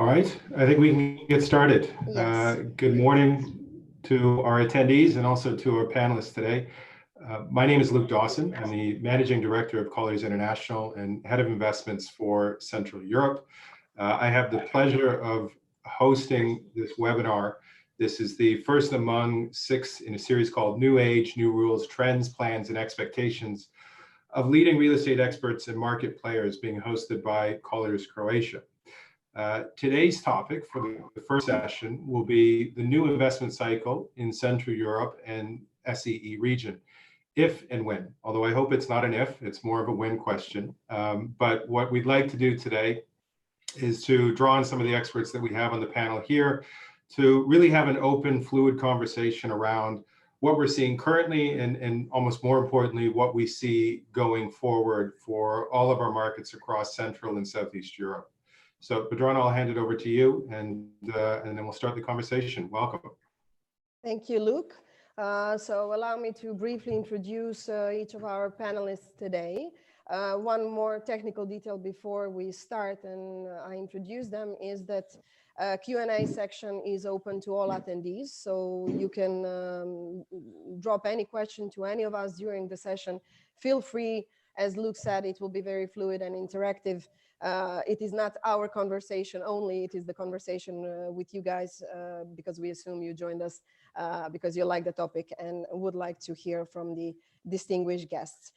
All right, I think we can get started. Yes. Good morning to our attendees and also to our panelists today. My name is Luke Dawson. I'm the Managing Director of Colliers International and Head of Investments for Central Europe. I have the pleasure of hosting this webinar. This is the first among 6 in a series called New Age, New Rules, Trends, Plans, and Expectations of leading real estate experts and market players, being hosted by Colliers Croatia. Today's topic for the first session will be the new investment cycle in Central Europe and SEE region, if and when, although I hope it's not an if, it's more of a when question. But what we'd like to do today is to draw on some of the experts that we have on the panel here to really have an open, fluid conversation around what we're seeing currently and almost more importantly, what we see going forward for all of our markets across Central and Southeast Europe. So, Pedrana, I'll hand it over to you, and then we'll start the conversation. Welcome. Thank you, Luke. So allow me to briefly introduce each of our panelists today. One more technical detail before we start and I introduce them is that Q&A section is open to all attendees, so you can drop any question to any of us during the session. Feel free. As Luke said, it will be very fluid and interactive. It is not our conversation only, it is the conversation with you guys because we assume you joined us because you like the topic and would like to hear from the distinguished guests.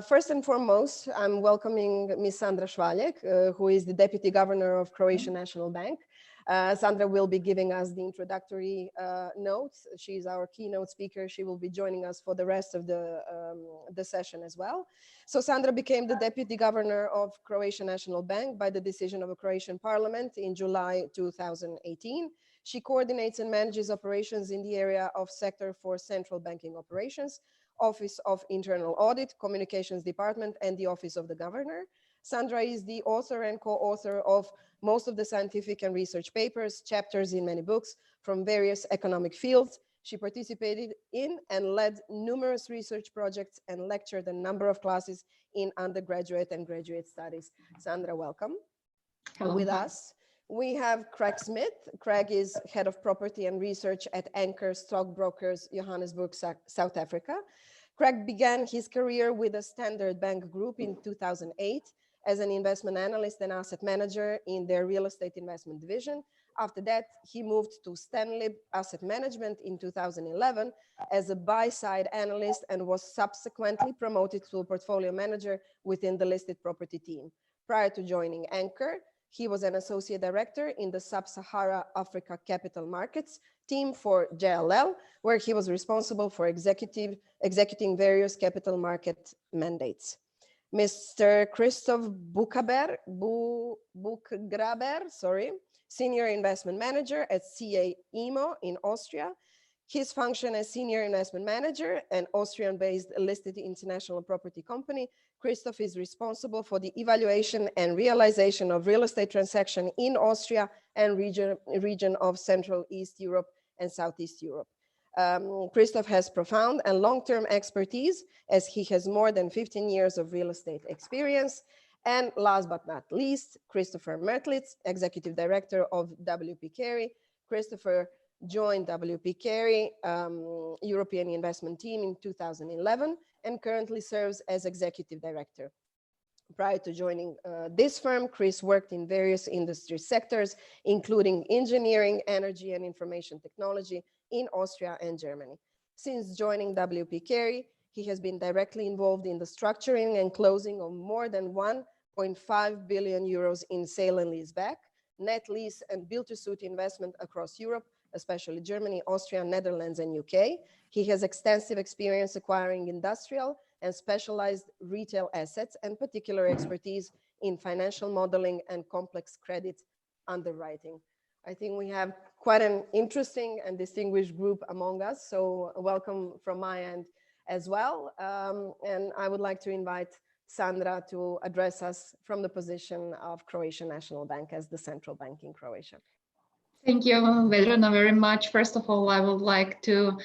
First and foremost, I'm welcoming Ms. Sandra Švaljek, who is the Deputy Governor of Croatian National Bank. Sandra will be giving us the introductory notes. She's our keynote speaker. She will be joining us for the rest of the session as well. So Sandra became the Deputy Governor of Croatian National Bank by the decision of a Croatian Parliament in July 2018. She coordinates and manages operations in the area of Sector for Central Banking Operations, Office of Internal Audit, Communications Department, and the Office of the Governor. Sandra is the author and co-author of most of the scientific and research papers, chapters in many books from various economic fields. She participated in and led numerous research projects and lectured a number of classes in undergraduate and graduate studies. Sandra, welcome. Hello. With us, we have Craig Smith. Craig is Head of Property and Research at Anchor Stockbrokers, Johannesburg, South Africa. Craig began his career with the Standard Bank Group in 2008 as an investment analyst and asset manager in their real estate investment division. After that, he moved to Stanlib Asset Management in 2011 as a buy-side analyst and was subsequently promoted to a portfolio manager within the listed property team. Prior to joining Anchor, he was an associate director in the Sub-Sahara Africa Capital Markets team for JLL, where he was responsible for executing various capital market mandates. Mr. Christoph Buchgraber, Senior Investment Manager at CEE in Austria. His function as Senior Investment Manager, an Austrian-based listed international property company, Christoph is responsible for the evaluation and realization of real estate transactions in Austria and region of Central East Europe and Southeast Europe. Christoph has profound and long-term expertise as he has more than 15 years of real estate experience. And last but not least, Christopher Mertlitz, Executive Director of WP Carey. Christopher joined WP Carey European Investment Team in 2011 and currently serves as Executive Director. Prior to joining this firm, Chris worked in various industry sectors, including engineering, energy, and information technology in Austria and Germany. Since joining WP Carey, he has been directly involved in the structuring and closing of more than 1.5 billion euros in sale and leaseback, net lease and build-to-suit investment across Europe, especially Germany, Austria, Netherlands, and UK. He has extensive experience acquiring industrial and specialized retail assets and particular expertise in financial modeling and complex credit underwriting. I think we have quite an interesting and distinguished group among us, so welcome from my end as well. And I would like to invite Sandra to address us from the position of Croatian National Bank as the central bank in Croatia. Thank you, Vedrona, very much. First of all, I would like to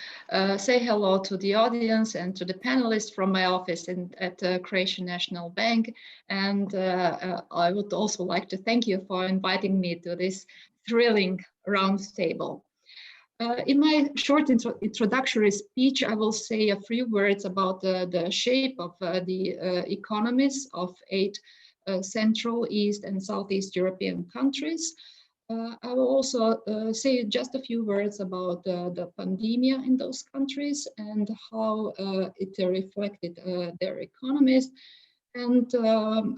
say hello to the audience and to the panelists from my office at Croatian National Bank. And I would also like to thank you for inviting me to this thrilling roundtable. In my short introductory speech, I will say a few words about the shape of the economies of 8 Central, East and Southeast European countries. I will also say just a few words about the pandemic in those countries and how it reflected their economies. And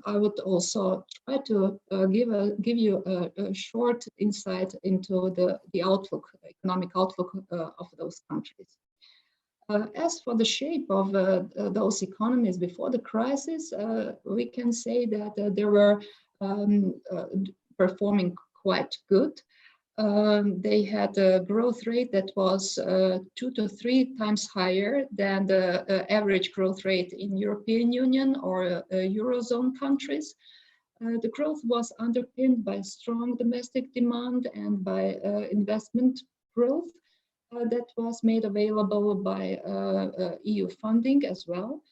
I would also try to give you a short insight into the outlook, economic outlook of those countries. As for the shape of those economies before the crisis, we can say that they were performing quite good. They had a growth rate that was 2 to 3 times higher than the average growth rate in European Union or Eurozone countries. The growth was underpinned by strong domestic demand and by investment growth that was made available by EU funding as well.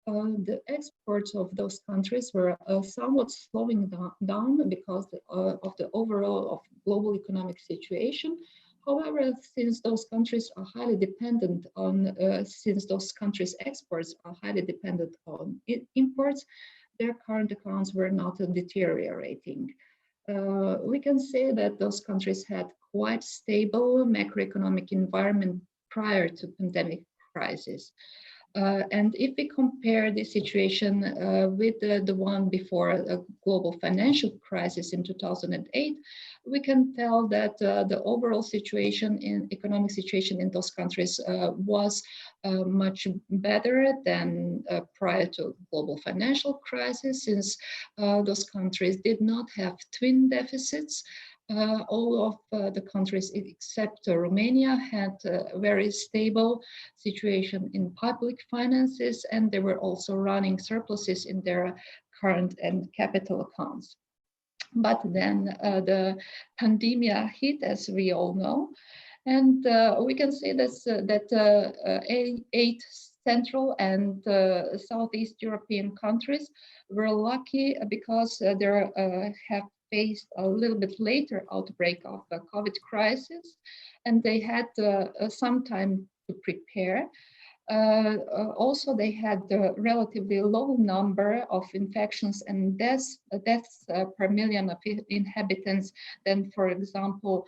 The exports of those countries were somewhat slowing down because of the overall global economic situation. However, since those countries are highly dependent on, since those countries' exports are highly dependent on imports, their current accounts were not deteriorating. We can say that those countries had quite stable macroeconomic environment prior to pandemic crisis. And if we compare the situation with the one before a global financial crisis in 2008, we can tell that the overall situation in economic situation in those countries was much better than prior to global financial crisis, since those countries did not have twin deficits. All of the countries except Romania had a very stable situation in public finances, and they were also running surpluses in their current and capital accounts. But then the pandemic hit, as we all know, and we can say that 8 Central and Southeast European countries were lucky because they have faced a little bit later outbreak of the COVID crisis, and they had some time to prepare. Also, they had a relatively low number of infections and deaths per million of inhabitants than, for example,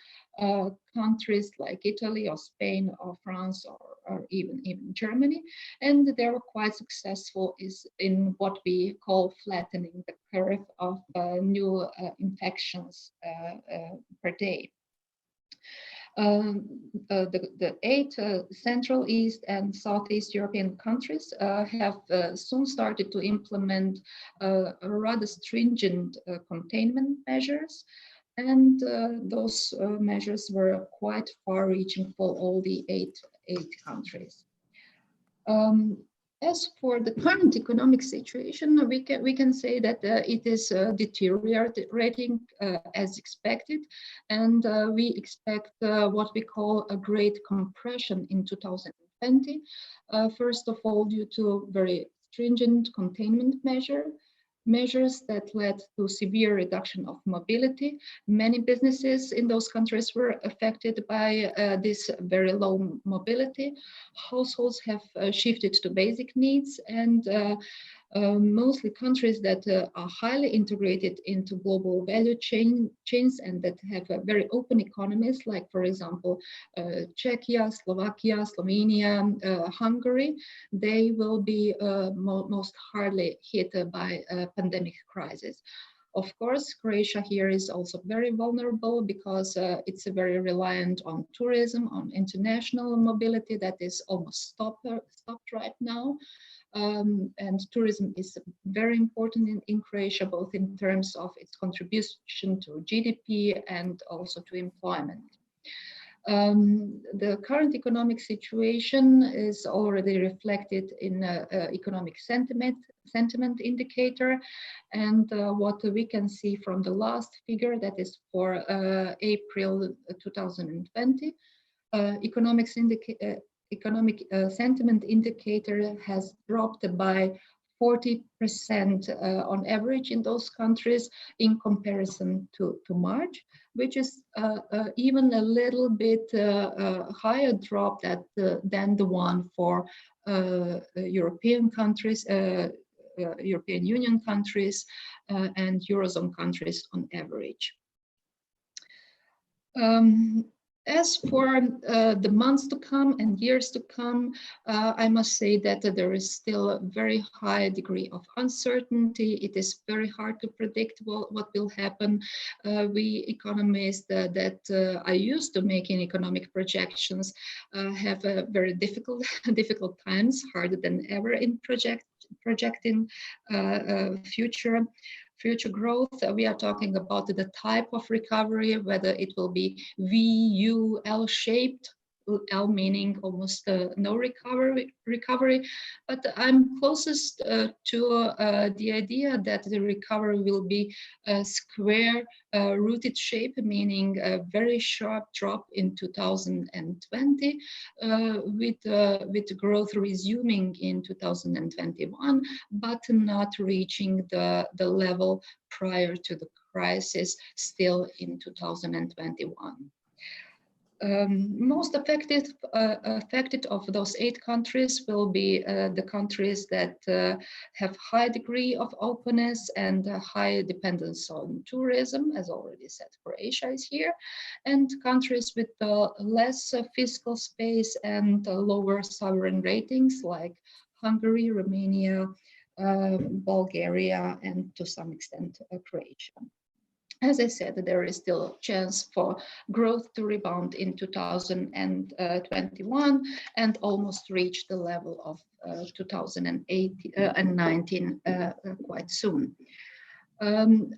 countries like Italy or Spain or France or even Germany. And they were quite successful in what we call flattening the curve of new infections per day. The 8 Central, East and Southeast European countries have soon started to implement rather stringent containment measures, and those measures were quite far-reaching for all the eight countries. As for the current economic situation, we can say that it is deteriorating as expected, and we expect what we call a great compression in 2020. First of all, due to very stringent containment measures that led to severe reduction of mobility. Many businesses in those countries were affected by this very low mobility. Households have shifted to basic needs, and mostly countries that are highly integrated into global value chains and that have very open economies, like, for example, Czechia, Slovakia, Slovenia, Hungary, they will be most hardly hit by a pandemic crisis. Of course, Croatia here is also very vulnerable because it's very reliant on tourism, on international mobility that is almost stopped right now. And tourism is very important in Croatia, both in terms of its contribution to GDP and also to employment. The current economic situation is already reflected in economic sentiment indicator, and what we can see from the last figure, that is for April 2020, economic sentiment indicator has dropped by 40% on average in those countries in comparison to March, which is even a little bit higher drop than the one for European countries, European Union countries, and Eurozone countries on average. As for the months to come and years to come, I must say that there is still a very high degree of uncertainty. It is very hard to predict what will happen. We economists that are used to making economic projections have a very difficult times, harder than ever in projecting future growth. We are talking about the type of recovery, whether it will be V, U, L shaped, L meaning almost no recovery. But I'm closest to the idea that the recovery will be a square rooted shape, meaning a very sharp drop in 2020, with growth resuming in 2021, but not reaching the level prior to the crisis still in 2021. Most affected of those 8 countries will be the countries that have high degree of openness and high dependence on tourism, as already said. Croatia is here, and countries with less fiscal space and lower sovereign ratings like Hungary, Romania, Bulgaria, and to some extent Croatia. As I said, there is still a chance for growth to rebound in 2021 and almost reach the level of 2019 quite soon.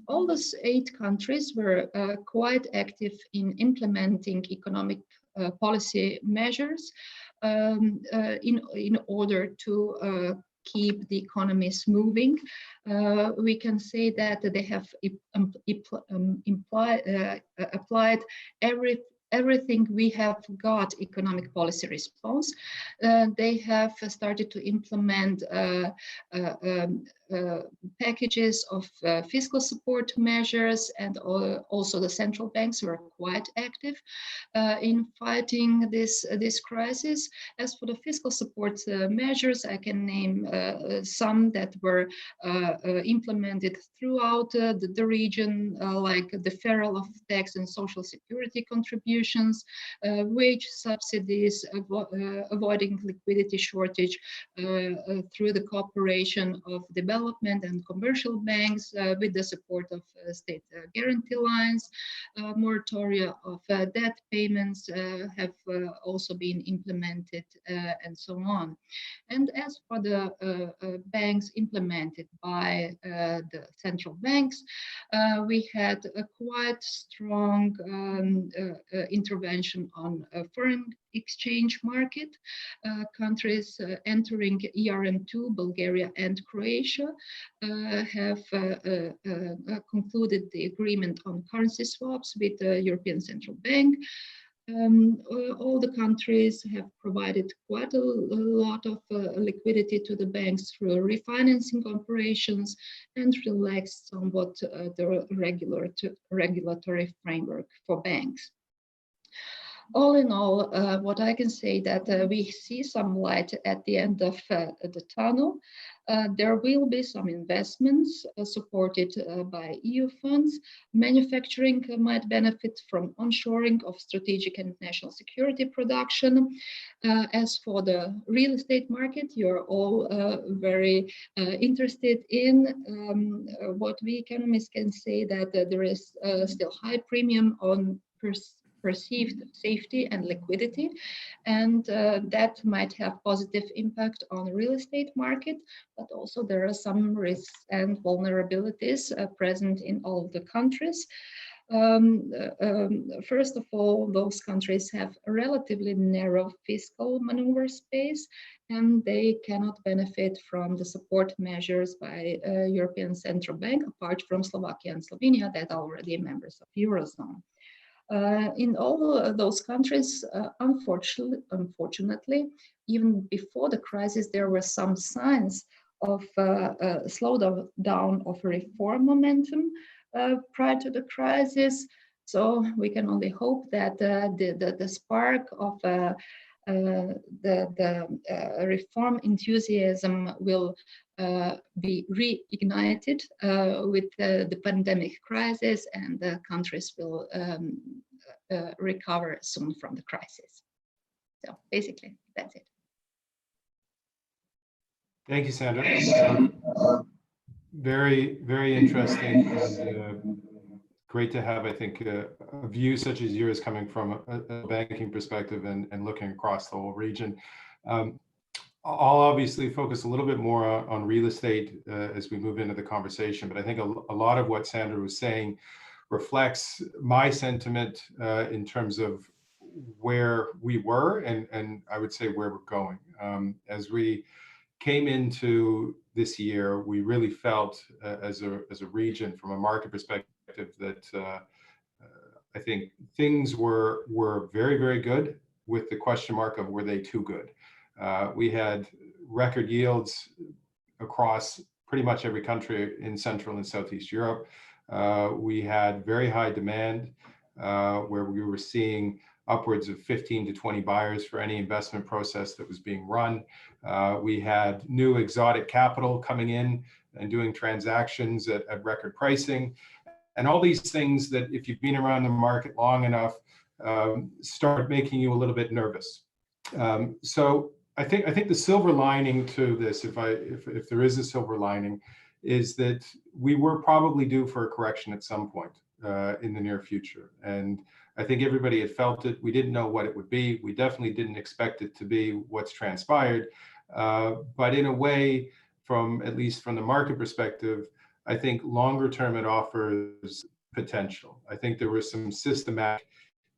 All those 8 countries were quite active in implementing economic policy measures in order to keep the economies moving. We can say that they have applied everything we have got economic policy response. They have started to implement packages of fiscal support measures, and also the central banks were quite active in fighting this crisis. As for the fiscal support measures, I can name some that were implemented throughout the region, like deferral of tax and social security contributions, wage subsidies, avoiding liquidity shortage through the cooperation of development and commercial banks with the support of state guarantee lines. Moratoria of debt payments have also been implemented, and so on. And as for the banks implemented by the central banks, we had a quite strong intervention on foreign exchange market. Countries entering ERM2, Bulgaria and Croatia, have concluded the agreement on currency swaps with the European Central Bank. All the countries have provided quite a lot of liquidity to the banks through refinancing operations and relaxed somewhat the regulatory framework for banks. All in all, what I can say that we see some light at the end of the tunnel. There will be some investments supported by EU funds. Manufacturing might benefit from onshoring of strategic and national security production. As for the real estate market, you're all very interested in. What we economists can say that there is still high premium on perceived safety and liquidity, and that might have positive impact on the real estate market, but also there are some risks and vulnerabilities present in all of the countries. First of all, those countries have a relatively narrow fiscal maneuver space, and they cannot benefit from the support measures by European Central Bank, apart from Slovakia and Slovenia that are already members of Eurozone. In all those countries, unfortunately, even before the crisis, there were some signs of a slowdown of reform momentum prior to the crisis. So we can only hope that the spark of the reform enthusiasm will be reignited with the pandemic crisis, and the countries will recover soon from the crisis. So basically, that's it. Thank you, Sandra. Very, very interesting, and great to have, I think, a view such as yours coming from a banking perspective and looking across the whole region. I'll obviously focus a little bit more on real estate as we move into the conversation, but I think a lot of what Sandra was saying reflects my sentiment in terms of where we were and I would say where we're going. As we came into this year, we really felt as a region from a market perspective that I think things were very, very good, with the question mark of were they too good. We had record yields across pretty much every country in Central and Southeast Europe. We had very high demand where we were seeing upwards of 15 to 20 buyers for any investment process that was being run. We had new exotic capital coming in and doing transactions at record pricing. And all these things that, if you've been around the market long enough, start making you a little bit nervous. So I think the silver lining to this, if there is a silver lining, is that we were probably due for a correction at some point in the near future. And I think everybody had felt it. We didn't know what it would be. We definitely didn't expect it to be what's transpired. But in a way, at least from the market perspective, I think longer term it offers potential. I think there were some systematic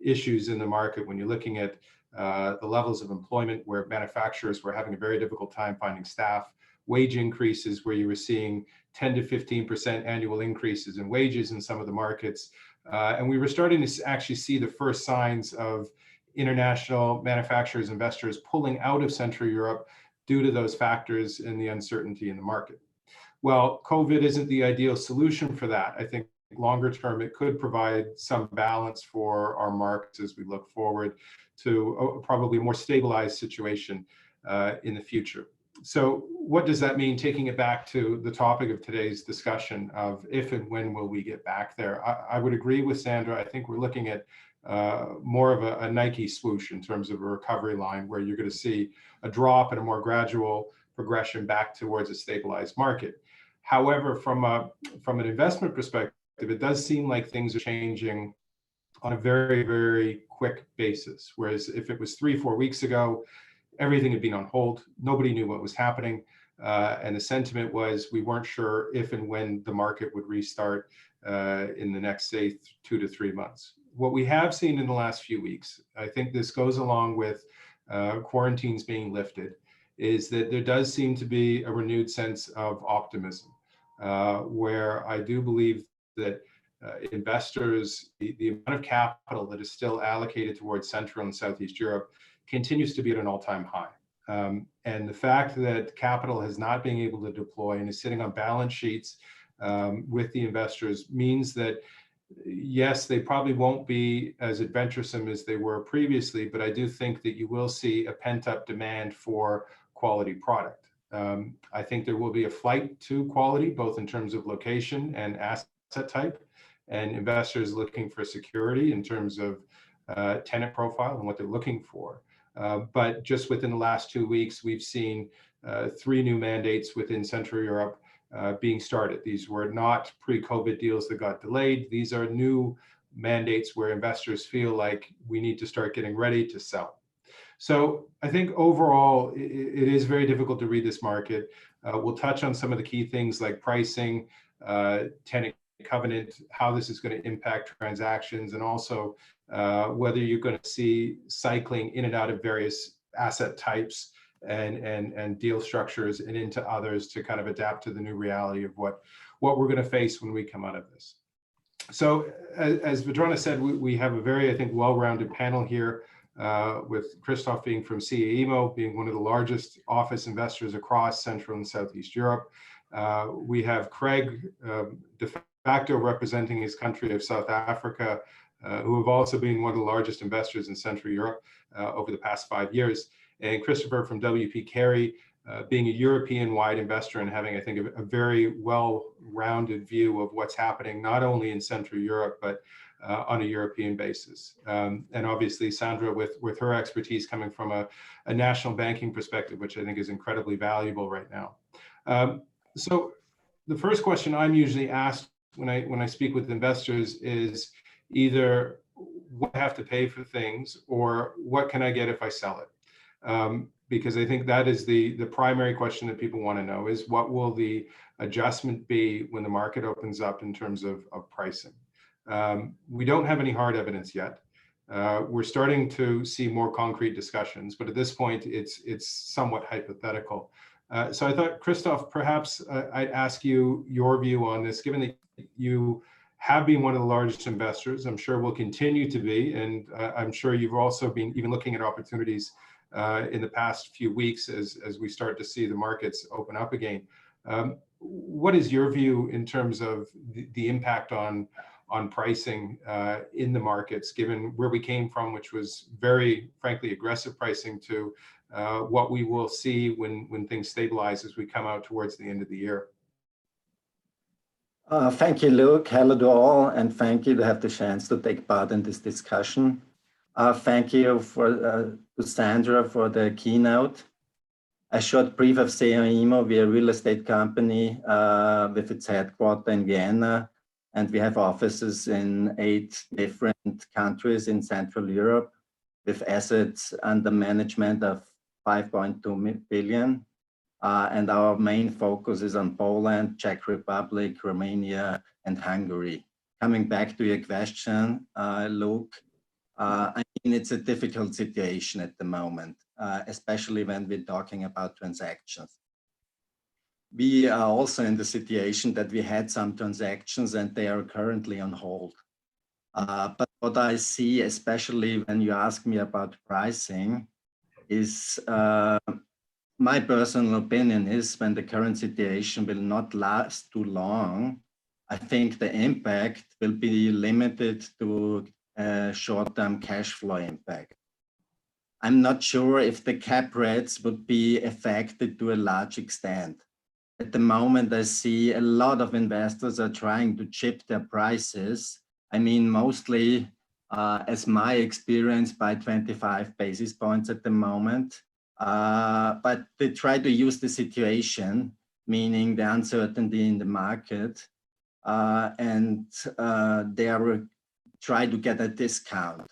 issues in the market when you're looking at the levels of employment, where manufacturers were having a very difficult time finding staff, wage increases where you were seeing 10 to 15% annual increases in wages in some of the markets. And we were starting to actually see the first signs of international manufacturers, investors pulling out of Central Europe due to those factors and the uncertainty in the market. Well, COVID isn't the ideal solution for that. I think longer term, it could provide some balance for our markets as we look forward to a probably more stabilized situation in the future. So what does that mean? Taking it back to the topic of today's discussion of if and when will we get back there? I would agree with Sandra. I think we're looking at more of a Nike swoosh in terms of a recovery line, where you're going to see a drop and a more gradual progression back towards a stabilized market. However, from an investment perspective, it does seem like things are changing on a very, very quick basis. Whereas if it was 3-4 weeks ago, everything had been on hold. Nobody knew what was happening. And the sentiment was we weren't sure if and when the market would restart in the next, say, 2 to 3 months. What we have seen in the last few weeks, I think this goes along with quarantines being lifted, is that there does seem to be a renewed sense of optimism, where I do believe that investors, the amount of capital that is still allocated towards Central and Southeast Europe continues to be at an all-time high. And the fact that capital has not been able to deploy and is sitting on balance sheets with the investors means that, yes, they probably won't be as adventuresome as they were previously, but I do think that you will see a pent-up demand for quality product. I think there will be a flight to quality, both in terms of location and asset type, and investors looking for security in terms of tenant profile and what they're looking for. But just within the last 2 weeks, we've seen 3 new mandates within Central Europe being started. These were not pre-COVID deals that got delayed. These are new mandates where investors feel like we need to start getting ready to sell. So I think overall, it is very difficult to read this market. We'll touch on some of the key things like pricing, tenant covenant, how this is going to impact transactions, and also whether you're going to see cycling in and out of various asset types and deal structures and into others to kind of adapt to the new reality of what we're going to face when we come out of this. So as Vedrana said, we have a very, I think, well-rounded panel here, with Christoph being from CEE being one of the largest office investors across Central and Southeast Europe. We have Craig, de facto representing his country of South Africa, who have also been one of the largest investors in Central Europe over the past 5 years. And Christopher from WP Carey, being a European-wide investor and having, I think, a very well-rounded view of what's happening, not only in Central Europe, but on a European basis. And obviously Sandra with her expertise coming from a national banking perspective, which I think is incredibly valuable right now. So the first question I'm usually asked when I speak with investors is either what I have to pay for things or what can I get if I sell it? Because I think that is the primary question that people want to know is what will the adjustment be when the market opens up in terms of pricing? We don't have any hard evidence yet. We're starting to see more concrete discussions, but at this point it's somewhat hypothetical. So I thought, Christoph, perhaps I'd ask you your view on this, given that you have been one of the largest investors, I'm sure will continue to be, and I'm sure you've also been even looking at opportunities in the past few weeks as we start to see the markets open up again. What is your view in terms of the impact on pricing in the markets, given where we came from, which was very, frankly, aggressive pricing, to what we will see when things stabilize as we come out towards the end of the year? Thank you, Luke. Hello to all, and thank you to have the chance to take part in this discussion. Thank you to Sandra for the keynote. A short brief of CEE. We're a real estate company with its headquarters in Vienna, and we have offices in 8 different countries in Central Europe with assets under management of 5.2 billion. And our main focus is on Poland, Czech Republic, Romania, and Hungary. Coming back to your question, Luke, I mean, it's a difficult situation at the moment, especially when we're talking about transactions. We are also in the situation that we had some transactions and they are currently on hold. But what I see, especially when you ask me about pricing, is my personal opinion is when the current situation will not last too long, I think the impact will be limited to short-term cash flow impact. I'm not sure if the cap rates would be affected to a large extent. At the moment, I see a lot of investors are trying to chip their prices. I mean, mostly, as my experience, by 25 basis points at the moment. But they try to use the situation, meaning the uncertainty in the market, and they are try to get a discount.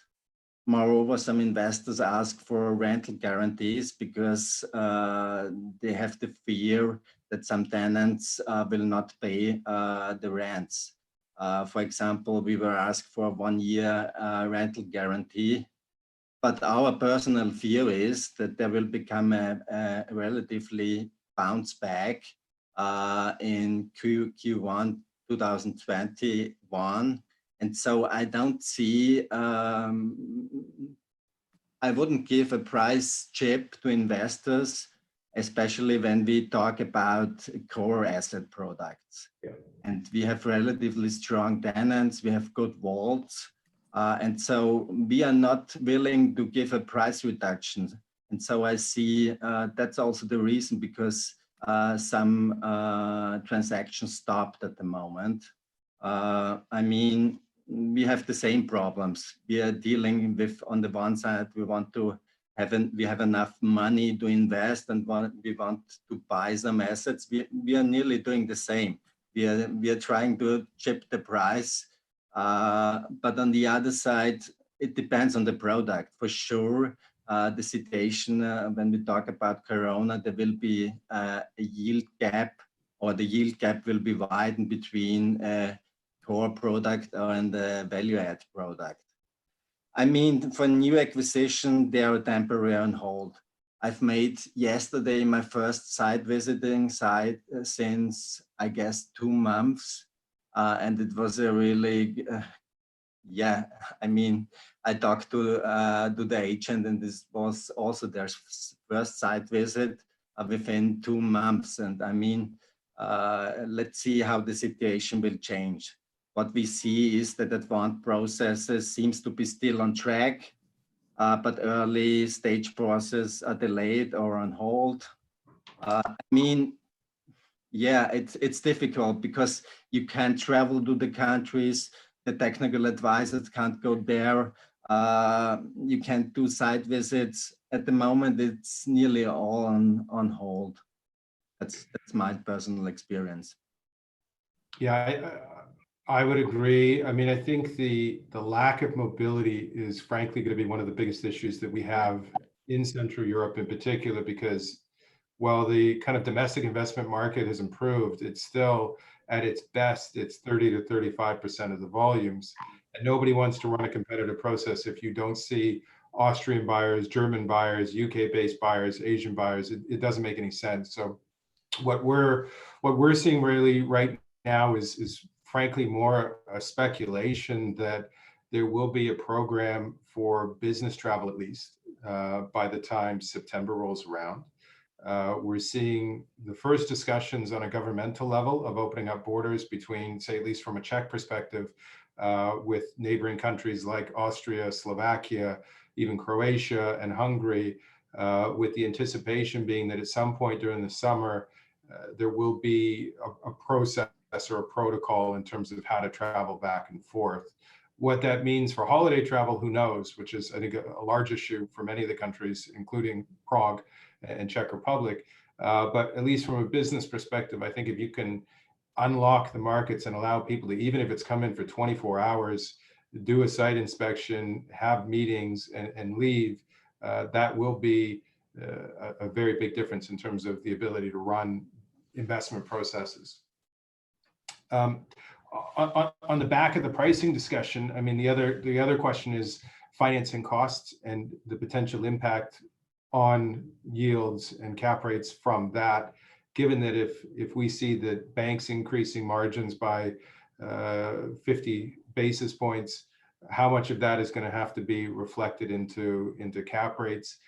Moreover, some investors ask for rental guarantees because they have the fear that some tenants will not pay the rents. For example, we were asked for a 1-year rental guarantee, but our personal fear is that there will become a relatively bounce back in Q1 2021. And so I don't see, I wouldn't give a price chip to investors, especially when we talk about core asset products. Yeah. And we have relatively strong tenants, we have good vaults. And so we are not willing to give a price reduction. And so I see that's also the reason because some transactions stopped at the moment. I mean, we have the same problems. We are dealing with, on the one side, we have enough money to invest and we want to buy some assets. We are nearly doing the same. We are trying to chip the price. But on the other side, it depends on the product. For sure, the situation, when we talk about Corona, there will be a yield gap, or the yield gap will be widened between core product or in the value add product. I mean, for new acquisition, they are temporary on hold. I've made yesterday my first site visiting site since, I guess, 2 months. And it was a really, yeah, I mean, I talked to the agent, and this was also their first site visit within 2 months. And I mean, let's see how the situation will change. What we see is that advanced processes seems to be still on track, but early stage process are delayed or on hold. I mean, yeah, it's difficult because you can't travel to the countries. The technical advisors can't go there. You can't do site visits. At the moment, it's nearly all on hold. That's my personal experience. Yeah, I would agree. I mean, I think the lack of mobility is frankly going to be one of the biggest issues that we have in Central Europe in particular, because while the kind of domestic investment market has improved, it's still at its best, it's 30 to 35% of the volumes. And nobody wants to run a competitive process if you don't see Austrian buyers, German buyers, UK-based buyers, Asian buyers. It doesn't make any sense. So what we're seeing really right now is frankly more a speculation that there will be a program for business travel, at least by the time September rolls around. We're seeing the first discussions on a governmental level of opening up borders between, say, at least from a Czech perspective, with neighboring countries like Austria, Slovakia, even Croatia and Hungary, with the anticipation being that at some point during the summer, there will be a process or a protocol in terms of how to travel back and forth. What that means for holiday travel, who knows, which is, I think, a large issue for many of the countries, including Prague and Czech Republic. But at least from a business perspective, I think if you can unlock the markets and allow people to, even if it's come in for 24 hours, do a site inspection, have meetings and leave, that will be a very big difference in terms of the ability to run investment processes. On the back of the pricing discussion, I mean, the other question is financing costs and the potential impact on yields and cap rates from that, given that if we see that banks increasing margins by 50 basis points, how much of that is going to have to be reflected into cap rates?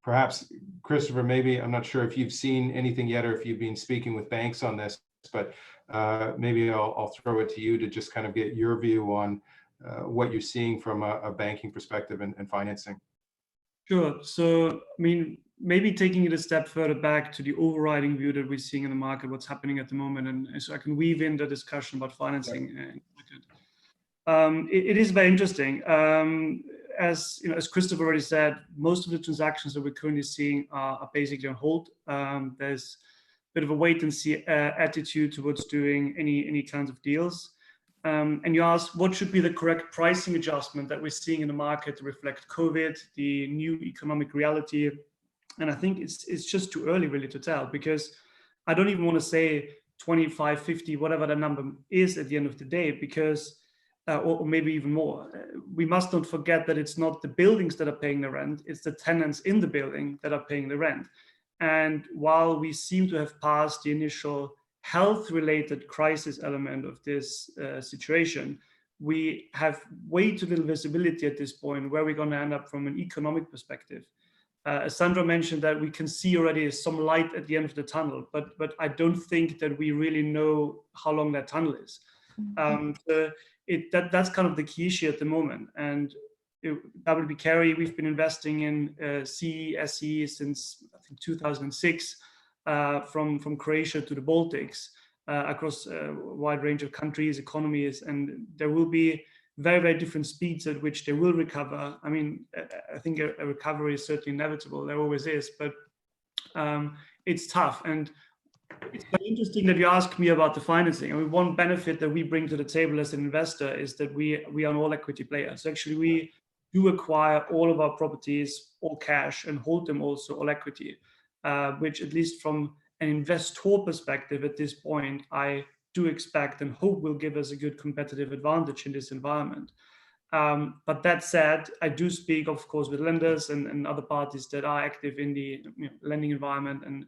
Perhaps, Christopher, maybe, I'm not sure if you've seen anything yet or if you've been speaking with banks on this, but maybe I'll throw it to you to just kind of get your view on what you're seeing from a banking perspective and financing. Sure. So, I mean, maybe taking it a step further back to the overriding view that we're seeing in the market, what's happening at the moment, and so I can weave in the discussion about financing. It is very interesting. As you know, as Christopher already said, most of the transactions that we're currently seeing are basically on hold. There's a bit of a wait and see attitude towards doing any kinds of deals. And you asked what should be the correct pricing adjustment that we're seeing in the market to reflect COVID, the new economic reality. And I think it's just too early really to tell, because I don't even want to say 25, 50, whatever the number is at the end of the day, because or maybe even more. We must not forget that it's not the buildings that are paying the rent, it's the tenants in the building that are paying the rent. And while we seem to have passed the initial health-related crisis element of this situation, we have way too little visibility at this point where we're going to end up from an economic perspective. As Sandra mentioned, that we can see already some light at the end of the tunnel, but I don't think that we really know how long that tunnel is. That's kind of the key issue at the moment. And WP Carey, we've been investing in CEE, SEE since I think 2006, from Croatia to the Baltics, across a wide range of countries, economies, and there will be very, very different speeds at which they will recover. I mean, I think a recovery is certainly inevitable, there always is, but it's tough. And it's very interesting that you ask me about the financing. I mean, one benefit that we bring to the table as an investor is that we are an all equity player. So actually we do acquire all of our properties, all cash, and hold them also all equity, which at least from an investor perspective at this point, I do expect and hope will give us a good competitive advantage in this environment. But that said, I do speak, of course, with lenders and other parties that are active in the lending environment, and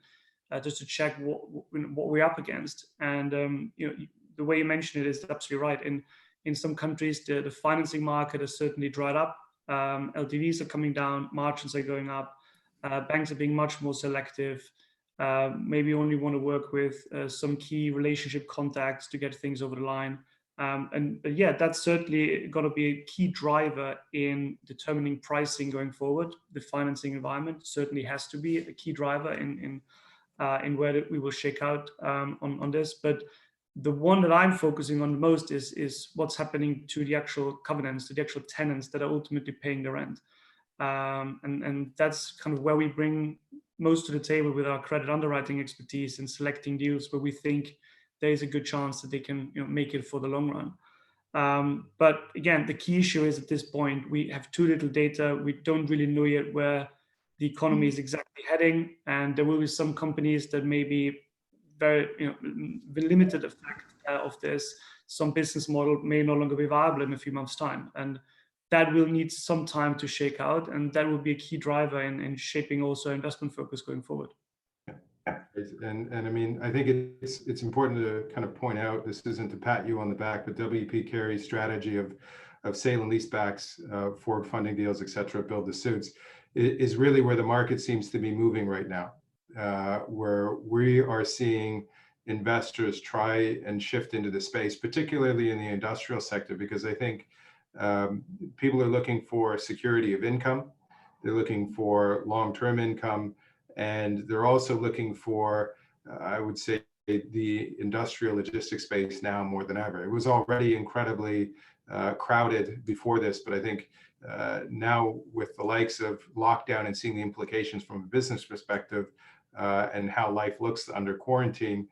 just to check what we're up against. And the way you mentioned it is absolutely right. In some countries, the financing market has certainly dried up. LTVs are coming down, margins are going up. Banks are being much more selective. Maybe only want to work with some key relationship contacts to get things over the line. But yeah, that's certainly going to be a key driver in determining pricing going forward. The financing environment certainly has to be a key driver in where we will shake out on this. But the one that I'm focusing on the most is what's happening to the actual covenants, to the actual tenants that are ultimately paying the rent. And that's kind of where we bring most to the table with our credit underwriting expertise and selecting deals where we think there is a good chance that they can make it for the long run. But again, the key issue is at this point, we have too little data. We don't really know yet where the economy is exactly heading. And there will be some companies that may be very, the limited effect of this. Some business model may no longer be viable in a few months' time. And that will need some time to shake out. And that will be a key driver in shaping also investment focus going forward. And I mean, I think it's important to kind of point out, this isn't to pat you on the back, but WP Carey's strategy of sale and leasebacks, forward funding deals, et cetera, build to suits, is really where the market seems to be moving right now, where we are seeing investors try and shift into the space, particularly in the industrial sector, because I think people are looking for security of income. They're looking for long-term income. And they're also looking for, I would say, the industrial logistics space now more than ever. It was already incredibly crowded before this, but I think now with the likes of lockdown and seeing the implications from a business perspective and how life looks under quarantine,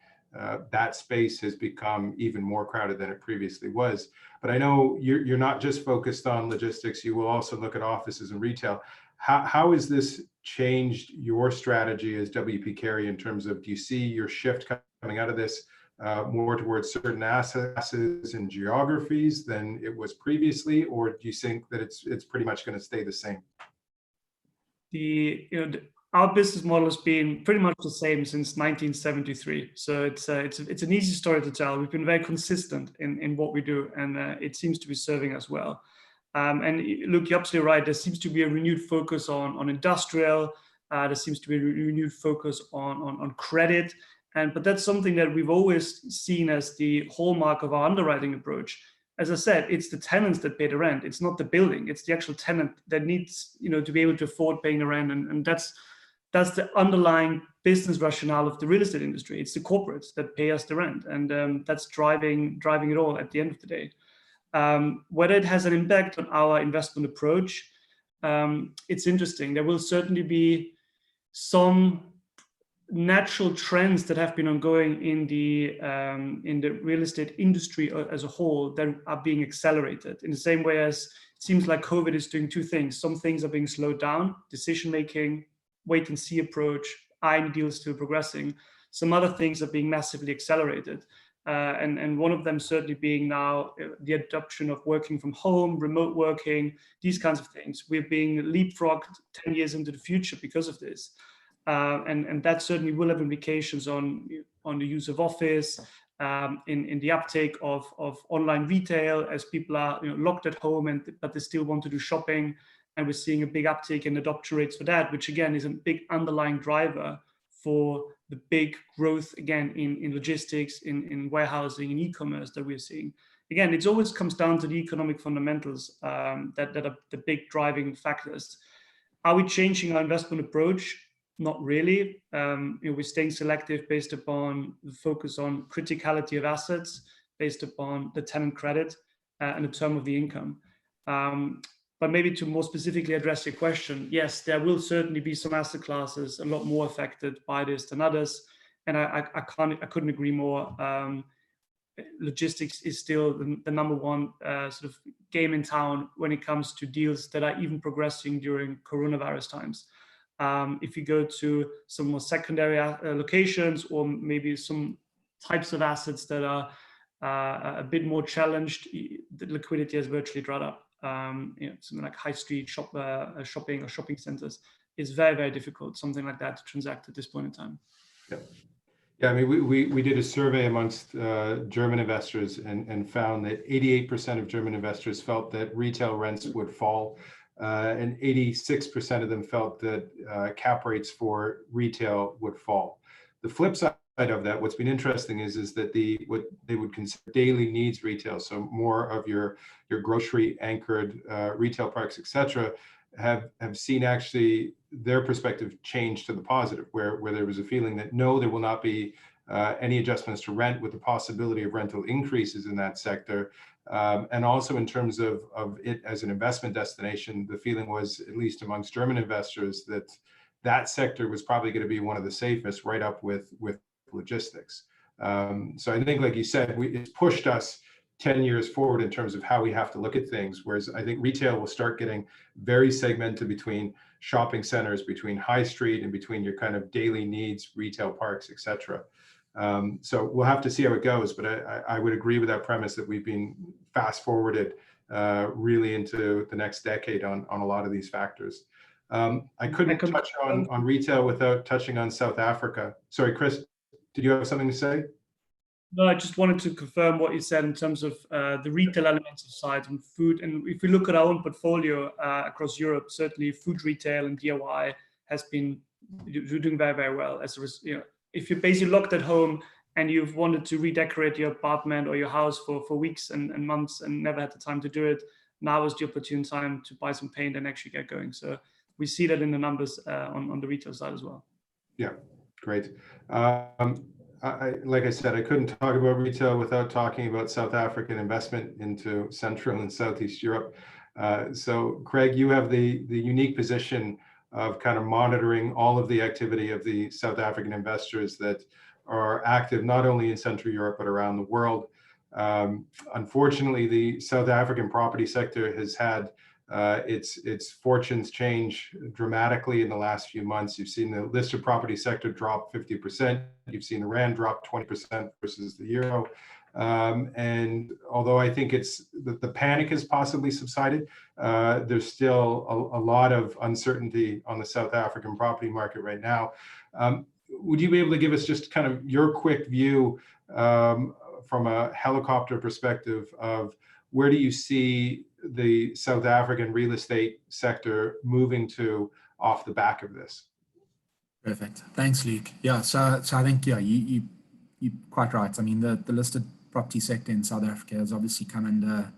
that space has become even more crowded than it previously was. But I know you're not just focused on logistics, you will also look at offices and retail. How has this changed your strategy as WP Carey in terms of, do you see your shift coming out of this more towards certain assets and geographies than it was previously, or do you think that it's pretty much going to stay the same? Our business model has been pretty much the same since 1973. So it's an easy story to tell. We've been very consistent in what we do, and it seems to be serving us well. And look, you're absolutely right. There seems to be a renewed focus on industrial. There seems to be a renewed focus on credit. But that's something that we've always seen as the hallmark of our underwriting approach. As I said, it's the tenants that pay the rent. It's not the building. It's the actual tenant that needs, to be able to afford paying the rent. And that's the underlying business rationale of the real estate industry. It's the corporates that pay us the rent, and that's driving it all at the end of the day. Whether it has an impact on our investment approach, it's interesting. There will certainly be some natural trends that have been ongoing in the real estate industry as a whole that are being accelerated in the same way as it seems like COVID is doing two things. Some things are being slowed down, decision-making, wait and see approach, eyeing deals still progressing. Some other things are being massively accelerated. And one of them certainly being now the adoption of working from home, remote working, these kinds of things. We're being leapfrogged 10 years into the future because of this. And that certainly will have implications on the use of office, in the uptake of online retail as people are locked at home, but they still want to do shopping. And we're seeing a big uptake in adoption rates for that, which again is a big underlying driver for the big growth again in logistics, in warehousing, in e-commerce that we're seeing. Again, it always comes down to the economic fundamentals that are the big driving factors. Are we changing our investment approach? Not really. We're staying selective based upon the focus on criticality of assets, based upon the tenant credit and the term of the income. But maybe to more specifically address your question, yes, there will certainly be some asset classes a lot more affected by this than others, and I couldn't agree more. Logistics is still the number one sort of game in town when it comes to deals that are even progressing during coronavirus times. If you go to some more secondary locations, or maybe some types of assets that are a bit more challenged, the liquidity has virtually dried up. Something like high street shopping or shopping centers is very, very difficult, something like that, to transact at this point in time. Yeah. Yeah, I mean, we did a survey amongst German investors and found that 88% of German investors felt that retail rents would fall, and 86% of them felt that cap rates for retail would fall. The flip side of that, what's been interesting is that what they would consider daily needs retail, so more of your grocery anchored retail parks, etc., have seen actually their perspective change to the positive, where there was a feeling that no, there will not be any adjustments to rent, with the possibility of rental increases in that sector. And also in terms of it as an investment destination, the feeling was, at least amongst German investors, that sector was probably going to be one of the safest, right up with logistics. So I think, like you said, it's pushed us 10 years forward in terms of how we have to look at things, whereas I think retail will start getting very segmented between shopping centers, between high street, and between your kind of daily needs retail parks, etc. So we'll have to see how it goes, but I would agree with that premise that we've been fast forwarded really into the next decade on a lot of these factors. I couldn't touch on retail without touching on South Africa. Sorry, Chris, did you have something to say? No, I just wanted to confirm what you said in terms of the retail elements of side and food. And if we look at our own portfolio across Europe, certainly food retail and DIY has been doing very, very well. If you're basically locked at home and you've wanted to redecorate your apartment or your house for weeks and months and never had the time to do it, now is the opportune time to buy some paint and actually get going. So we see that in the numbers on the retail side as well. Yeah, great. Like I said, I couldn't talk about retail without talking about South African investment into Central and Southeast Europe. So Craig, you have the unique position of kind of monitoring all of the activity of the South African investors that are active not only in Central Europe, but around the world. Unfortunately, the South African property sector has had its fortunes change dramatically in the last few months. You've seen the listed property sector drop 50%. You've seen the rand drop 20% versus the euro. And although I think the panic has possibly subsided, there's still a lot of uncertainty on the South African property market right now. Would you be able to give us just kind of your quick view from a helicopter perspective of where do you see the South African real estate sector moving to off the back of this? Perfect. Thanks, Luke. Yeah, so I think, yeah, you're quite right. I mean, the listed property sector in South Africa has obviously come under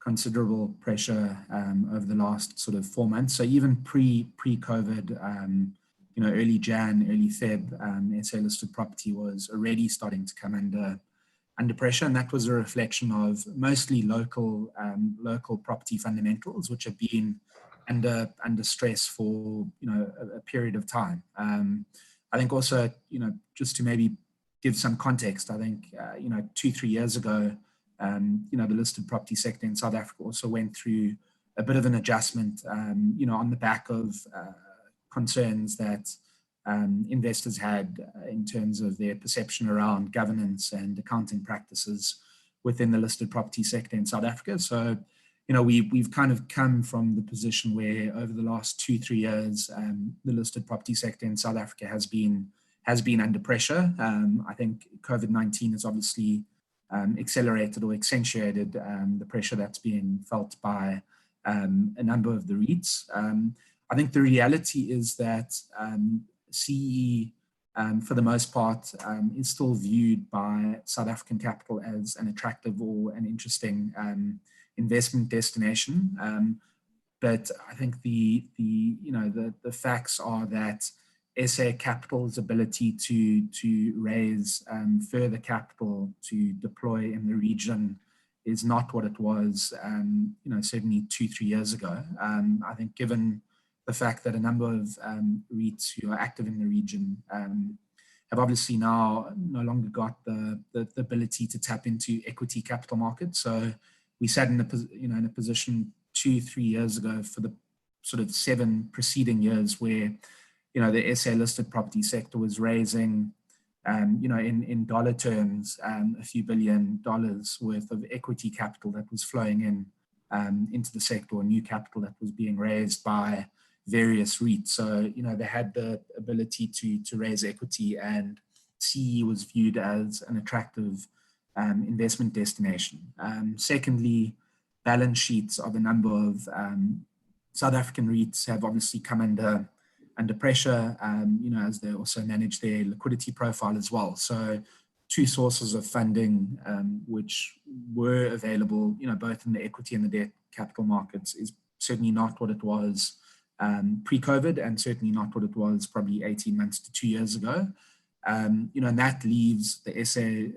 considerable pressure over the last sort of 4 months. So even pre-COVID, early Jan, early Feb, SA listed property was already starting to come under pressure, and that was a reflection of mostly local property fundamentals, which have been under stress for a period of time. I think also just to maybe give some context, I think 2-3 years ago, the listed property sector in South Africa also went through a bit of an adjustment, on the back of concerns that investors had in terms of their perception around governance and accounting practices within the listed property sector in South Africa. So, we've kind of come from the position where over the last 2-3 years, the listed property sector in South Africa has been under pressure. I think COVID-19 has obviously accelerated or accentuated the pressure that's being felt by a number of the REITs. I think the reality is that CEE, for the most part, is still viewed by South African capital as an attractive or an interesting investment destination. But I think the facts are that SA Capital's ability to raise further capital to deploy in the region is not what it was, certainly 2-3 years ago. I think given the fact that a number of REITs who are active in the region have obviously now no longer got the ability to tap into equity capital markets. So we sat in a position 2-3 years ago for the sort of 7 preceding years where the SA listed property sector was raising in dollar terms, a few $1 billion worth of equity capital that was flowing into the sector, or new capital that was being raised by various REITs. So, they had the ability to raise equity, and CEE was viewed as an attractive investment destination. Secondly, balance sheets of a number of South African REITs have obviously come under pressure, as they also manage their liquidity profile as well. So 2 sources of funding which were available, both in the equity and the debt capital markets, is certainly not what it was pre-COVID, and certainly not what it was probably 18 months to 2 years ago. And that leaves the SA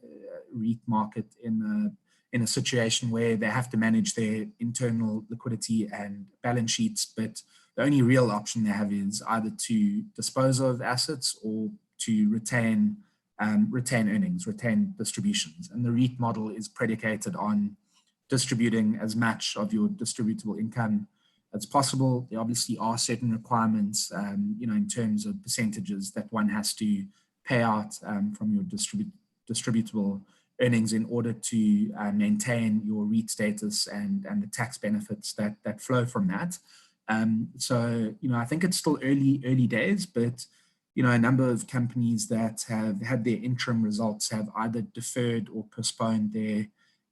REIT market in a situation where they have to manage their internal liquidity and balance sheets, but the only real option they have is either to dispose of assets or to retain earnings, retain distributions. And the REIT model is predicated on distributing as much of your distributable income as possible. There obviously are certain requirements, in terms of percentages that one has to pay out from your distributable earnings in order to maintain your REIT status and the tax benefits that flow from that. So, I think it's still early days, but, a number of companies that have had their interim results have either deferred or postponed their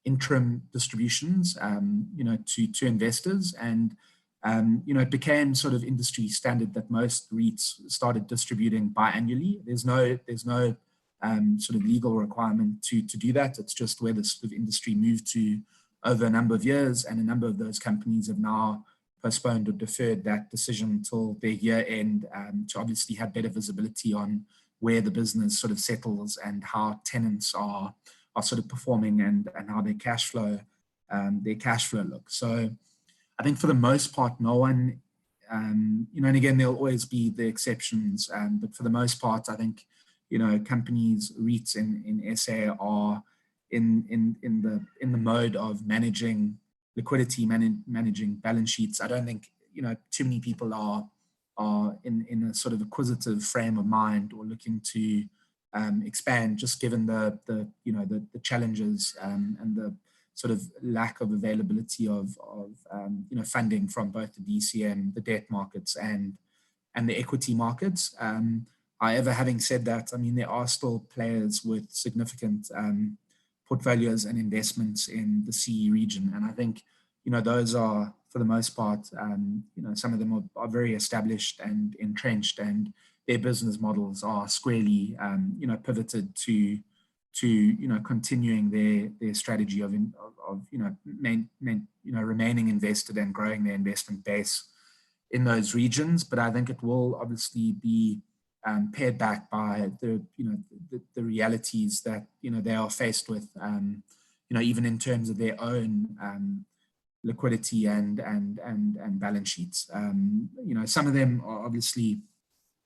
interim distributions, to investors. And, it became sort of industry standard that most REITs started distributing biannually. There's no sort of legal requirement to do that. It's just where the sort of industry moved to over a number of years, and a number of those companies have now postponed or deferred that decision until their year end, to obviously have better visibility on where the business sort of settles and how tenants are sort of performing and how their cash flow looks. So I think for the most part, no one, and again, there'll always be the exceptions, but for the most part, I think, companies, REITs in SA are in the mode of managing liquidity, managing balance sheets. I don't think, too many people are in a sort of acquisitive frame of mind or looking to expand, just given the challenges and the sort of lack of availability of funding from both the DCM, the debt markets, and the equity markets. However, having said that, I mean, there are still players with significant portfolios and investments in the CE region. And I think, those are, for the most part, some of them are very established and entrenched, and their business models are squarely, pivoted to continuing their strategy of remaining invested and growing their investment base in those regions. But I think it will obviously be pared back by the realities that they are faced with, even in terms of their own liquidity and balance sheets. Some of them are obviously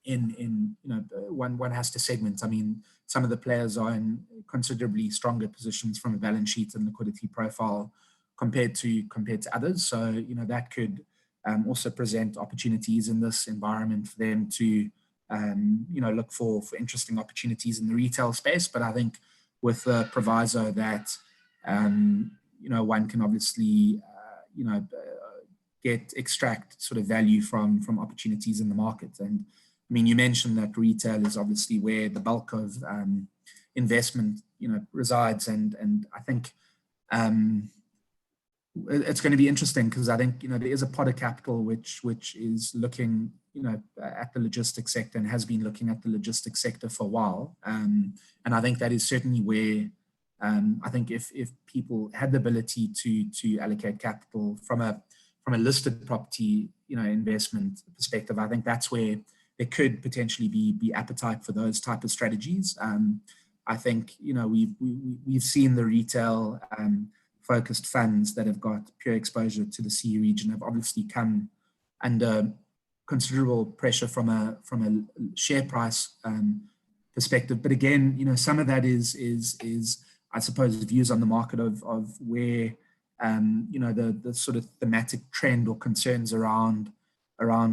one has to segment. I mean, some of the players are in considerably stronger positions from a balance sheet and liquidity profile compared to others. So that could also present opportunities in this environment for them to look for interesting opportunities in the retail space. But I think with the proviso that one can obviously extract sort of value from opportunities in the market. And I mean, you mentioned that retail is obviously where the bulk of investment resides, and I think it's going to be interesting, because I think there is a pot of capital which is looking at the logistics sector and has been looking at the logistics sector for a while, and I think that is certainly where I think if people had the ability to allocate capital from a listed property investment perspective, I think that's where there could potentially be appetite for those type of strategies. I think we've seen the retail focused funds that have got pure exposure to the CE region have obviously come under considerable pressure from a share price perspective. But again, some of that is I suppose views on the market of where the sort of thematic trend or concerns around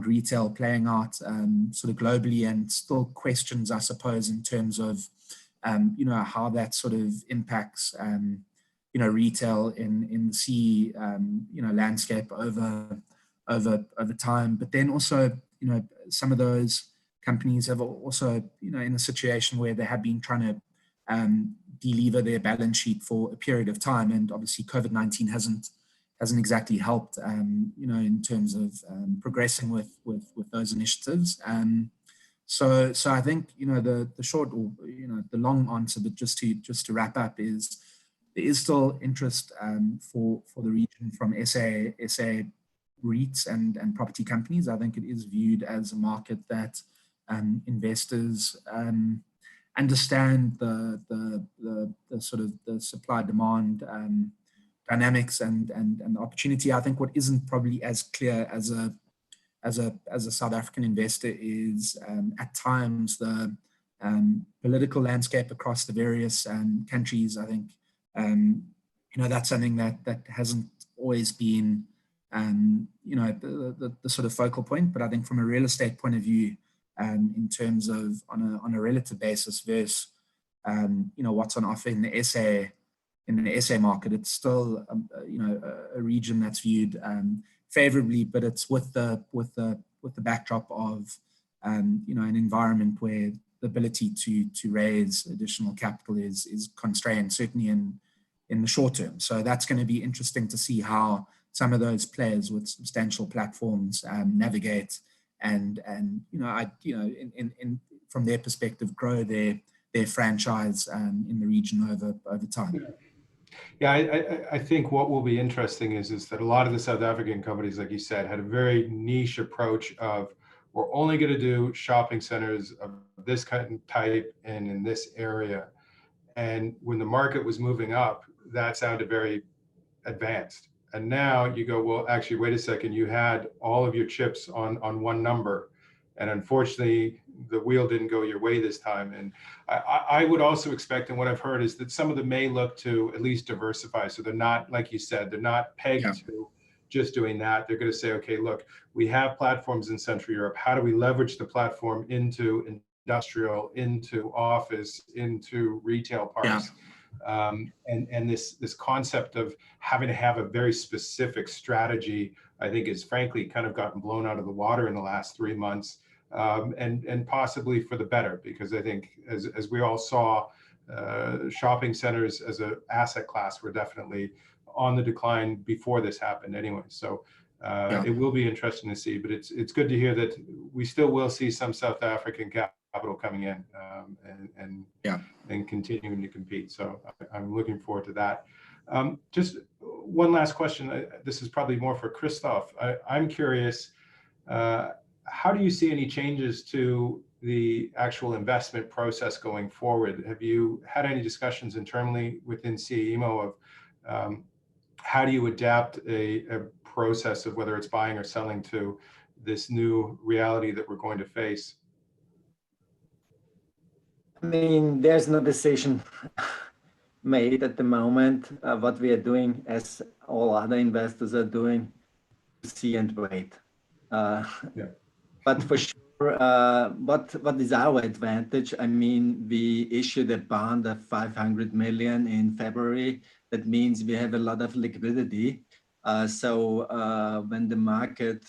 retail playing out sort of globally, and still questions, I suppose, in terms of how that sort of impacts, retail in the CEE, landscape over time. But then also, some of those companies have also, in a situation where they have been trying to delever their balance sheet for a period of time, and obviously COVID-19 hasn't exactly helped, in terms of progressing with those initiatives. So I think, the short, or the long answer, but just to wrap up, is there is still interest for the region from SA REITs and property companies. I think it is viewed as a market that investors understand the sort of the supply demand dynamics and the opportunity. I think what isn't probably as clear as a South African investor is at times the political landscape across the various countries. I think that's something that hasn't always been the sort of focal point. But I think from a real estate point of view, in terms of on a relative basis versus what's on offer in the SA market, it's still a region that's viewed favorably, but it's with the backdrop of an environment where the ability to raise additional capital is constrained, certainly in the short term. So that's going to be interesting to see how some of those players with substantial platforms navigate and from their perspective grow their franchise in the region over time. Yeah, I think what will be interesting is that a lot of the South African companies, like you said, had a very niche approach of, we're only going to do shopping centers of this kind of type and in this area. And when the market was moving up, that sounded very advanced. And now you go, well, actually, wait a second, you had all of your chips on one number. And unfortunately, the wheel didn't go your way this time. And I would also expect, and what I've heard is that some of them may look to at least diversify. So they're not, like you said, they're not pegged to just doing that. They're going to say, okay, look, we have platforms in Central Europe. How do we leverage the platform into industrial, into office, into retail parks? And this concept of having to have a very specific strategy, I think, is frankly kind of gotten blown out of the water in the last 3 months, and possibly for the better, because I think as we all saw, shopping centers as an asset class were definitely on the decline before this happened anyway. So it will be interesting to see, but it's good to hear that we still will see some South African capital coming in and continuing to compete. So I'm looking forward to that. Just one last question. This is probably more for Christoph. I'm curious, how do you see any changes to the actual investment process going forward? Have you had any discussions internally within CEEMO of how do you adapt a process of whether it's buying or selling to this new reality that we're going to face? I mean, there's no decision made at the moment. What we are doing, as all other investors are doing, see and wait. But for sure, what is our advantage? I mean, we issued a bond of 500 million in February. That means we have a lot of liquidity. So when the market,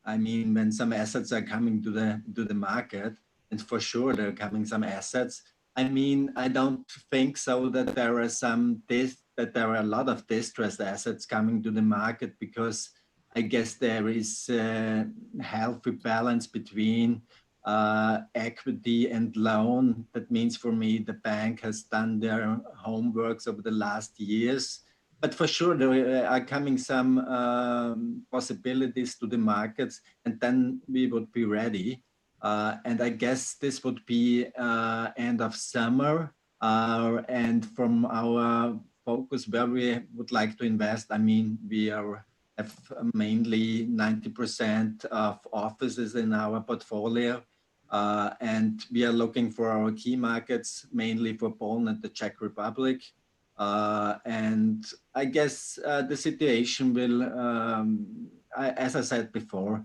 when some assets are coming to the market, and for sure there are coming some assets. I mean, I don't think so that there are a lot of distressed assets coming to the market, because I guess there is a healthy balance between equity and loan. That means for me, the bank has done their homeworks over the last years. But for sure, there are coming some possibilities to the markets, and then we would be ready. And I guess this would be end of summer. And from our focus where we would like to invest, I mean, we have mainly 90% of offices in our portfolio. And we are looking for our key markets, mainly for Poland and the Czech Republic. And I guess the situation will, as I said before,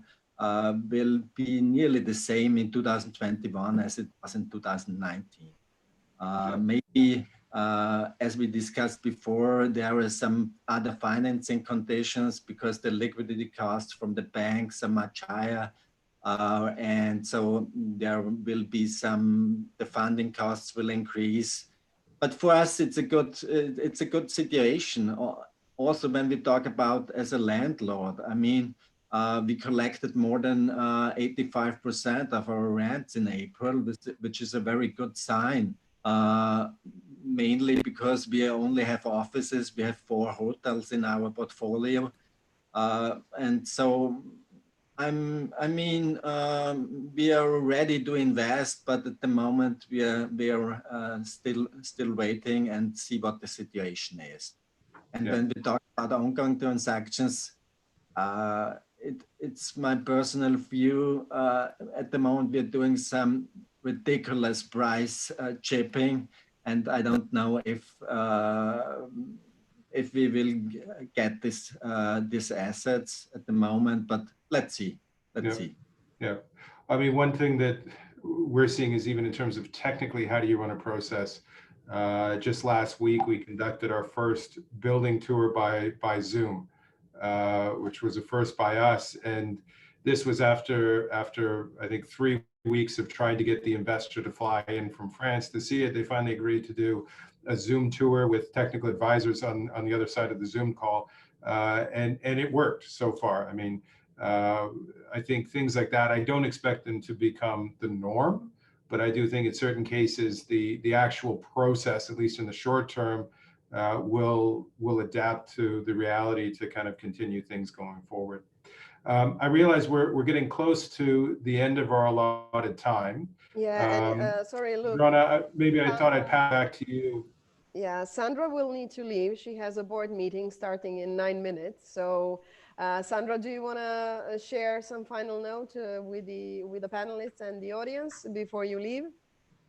will be nearly the same in 2021 as it was in 2019. Maybe, as we discussed before, there are some other financing conditions because the liquidity costs from the banks are much higher. And so there will be the funding costs will increase. But for us, it's a good situation. Also, when we talk about as a landlord, I mean, we collected more than 85% of our rents in April, which is a very good sign. Mainly because we only have offices, we have 4 hotels in our portfolio. And so we are ready to invest, but at the moment we are still waiting and see what the situation is. And when we talk about ongoing transactions, it's my personal view. At the moment, we're doing some ridiculous price chipping, and I don't know if we will get these assets at the moment. But let's see. Let's see. Yeah, I mean, one thing that we're seeing is even in terms of technically, how do you run a process? Just last week, we conducted our first building tour by Zoom. Which was a first by us, and this was after I think 3 weeks of trying to get the investor to fly in from France to see it. They finally agreed to do a Zoom tour with technical advisors on the other side of the Zoom call, and it worked so far. I mean, I think things like that, I don't expect them to become the norm, but I do think in certain cases the actual process, at least in the short term, will adapt to the reality to kind of continue things going forward. I realize we're getting close to the end of our allotted time. Yeah, and sorry, look. Rona, maybe I thought I'd pass back to you. Yeah, Sandra will need to leave. She has a board meeting starting in 9 minutes. So, Sandra, do you want to share some final note with the panelists and the audience before you leave?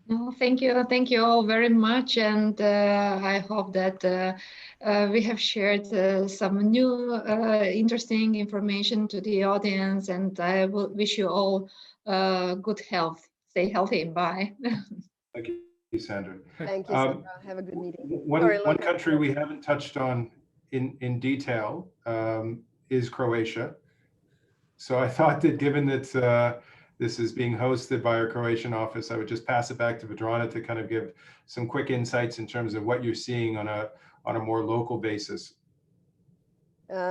No, thank you all very much, and I hope that we have shared some new interesting information to the audience, and I will wish you all good health. Stay healthy. Bye. Thank you, Sandra. Thank you, Sandra. Have a good meeting. One country we haven't touched on in detail is Croatia. So I thought that given that this is being hosted by our Croatian office, I would just pass it back to Vedrana to kind of give some quick insights in terms of what you're seeing on a more local basis.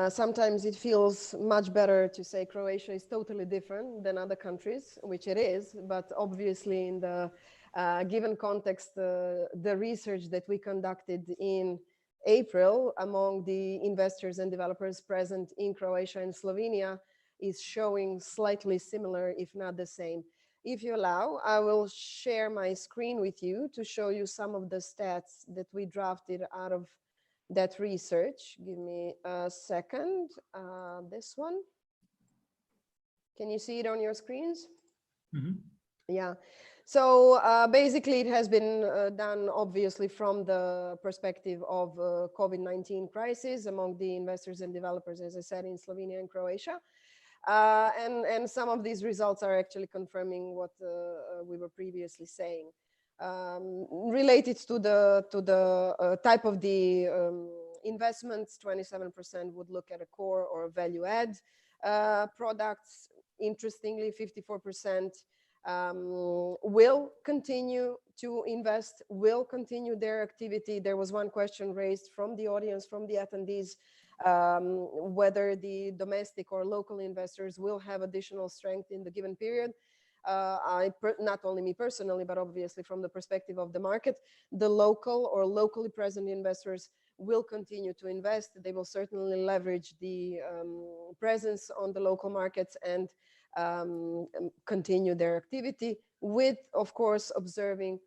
Sometimes it feels much better to say Croatia is totally different than other countries, which it is, but obviously in the given context, the research that we conducted in April among the investors and developers present in Croatia and Slovenia is showing slightly similar, if not the same. If you allow, I will share my screen with you to show you some of the stats that we drafted out of that research. Give me a second. This one. Can you see it on your screens? Mm-hmm. Yeah. So basically it has been done obviously from the perspective of COVID-19 crisis among the investors and developers, as I said, in Slovenia and Croatia. And some of these results are actually confirming what we were previously saying. Related to the type of the investments, 27% would look at a core or value add products. Interestingly, 54% will continue to invest, will continue their activity. There was one question raised from the audience, from the attendees, whether the domestic or local investors will have additional strength in the given period. Not only me personally, but obviously from the perspective of the market, the local or locally present investors will continue to invest. They will certainly leverage the presence on the local markets and continue their activity with, of course, observing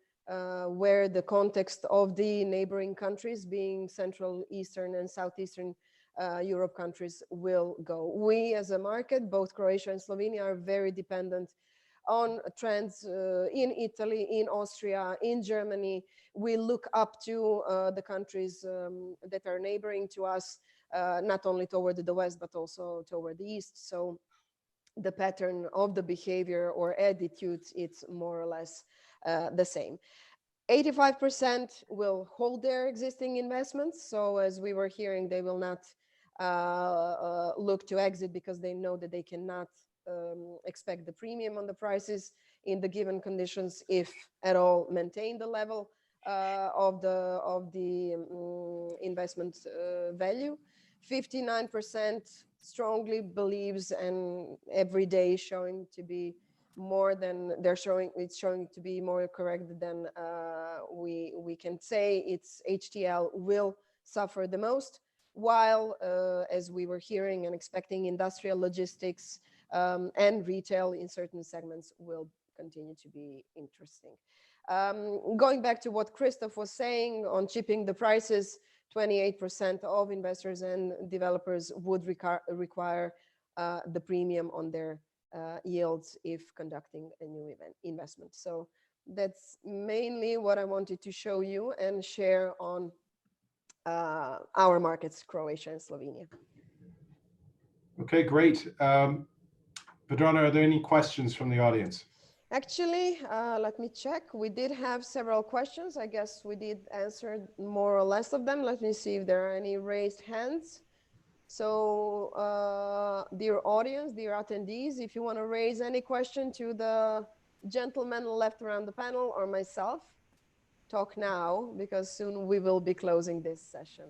where the context of the neighboring countries, being Central, Eastern, and Southeastern Europe countries, will go. We as a market, both Croatia and Slovenia, are very dependent on trends in Italy, in Austria, in Germany. We look up to the countries that are neighboring to us, not only toward the west, but also toward the east. So the pattern of the behavior or attitudes, it's more or less the same. 85% will hold their existing investments. So as we were hearing, they will not look to exit because they know that they cannot expect the premium on the prices in the given conditions, if at all maintain the level of the investment value. 59% strongly believes, and every day showing to be more than it's showing to be more correct than we can say. It's HTL will suffer the most, while as we were hearing and expecting, industrial, logistics and retail in certain segments will continue to be interesting. Going back to what Christoph was saying on chipping the prices, 28% of investors and developers would require the premium on their yields if conducting a new investment. So that's mainly what I wanted to show you and share on our markets, Croatia and Slovenia. Okay, great. Vedrana, are there any questions from the audience? Actually, let me check. We did have several questions. I guess we did answer more or less of them. Let me see if there are any raised hands. So, dear audience, dear attendees, if you want to raise any question to the gentleman left around the panel or myself, talk now, because soon we will be closing this session.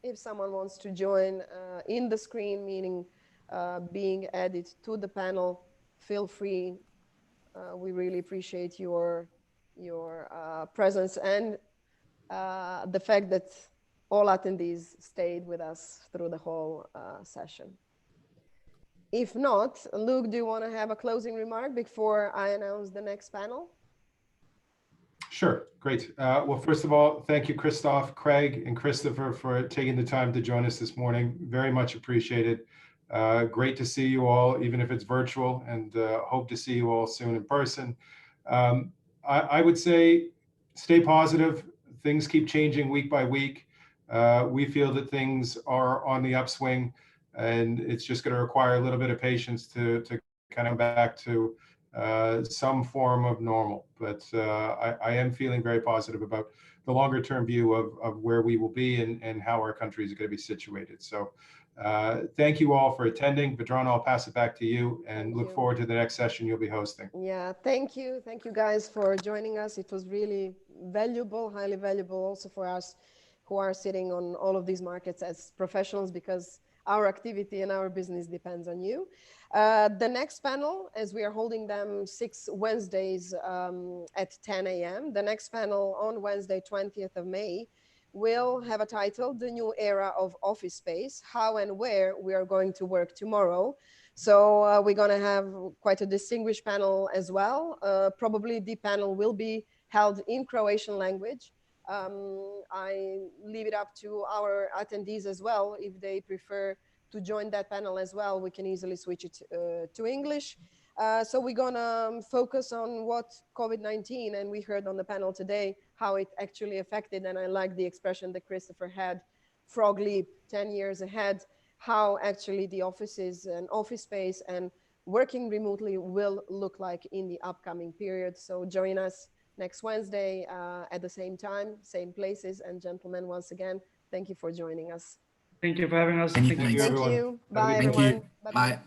If someone wants to join in the screen, meaning being added to the panel, feel free. We really appreciate your presence and the fact that all attendees stayed with us through the whole session. If not, Luke, do you want to have a closing remark before I announce the next panel? Sure, great. Well, first of all, thank you, Christoph, Craig, and Christopher for taking the time to join us this morning. Very much appreciated. Great to see you all, even if it's virtual, and hope to see you all soon in person. I would say stay positive. Things keep changing week by week. We feel that things are on the upswing, and it's just going to require a little bit of patience to kind of back to some form of normal. But I am feeling very positive about the longer term view of where we will be and how our country is going to be situated. So thank you all for attending. Vedrana, I'll pass it back to you and look forward to the next session you'll be hosting. Yeah, thank you. Thank you guys for joining us. It was really valuable, highly valuable also for us who are sitting on all of these markets as professionals, because our activity and our business depends on you. The next panel, as we are holding them 6 Wednesdays at 10 a.m., the next panel on Wednesday, 20th of May, will have a title, The New Era of Office Space, How and Where We Are Going to Work Tomorrow. So we're going to have quite a distinguished panel as well. Probably the panel will be held in Croatian language. I leave it up to our attendees as well. If they prefer to join that panel as well, we can easily switch it to English. So we're gonna focus on what COVID-19, and we heard on the panel today how it actually affected, and I like the expression that Christopher had, frog leap, 10 years ahead, how actually the offices and office space and working remotely will look like in the upcoming period. So join us next Wednesday at the same time, same places. And gentlemen, once again, thank you for joining us. Thank you for having us. Thank you. Thank you. Bye, everyone. Bye.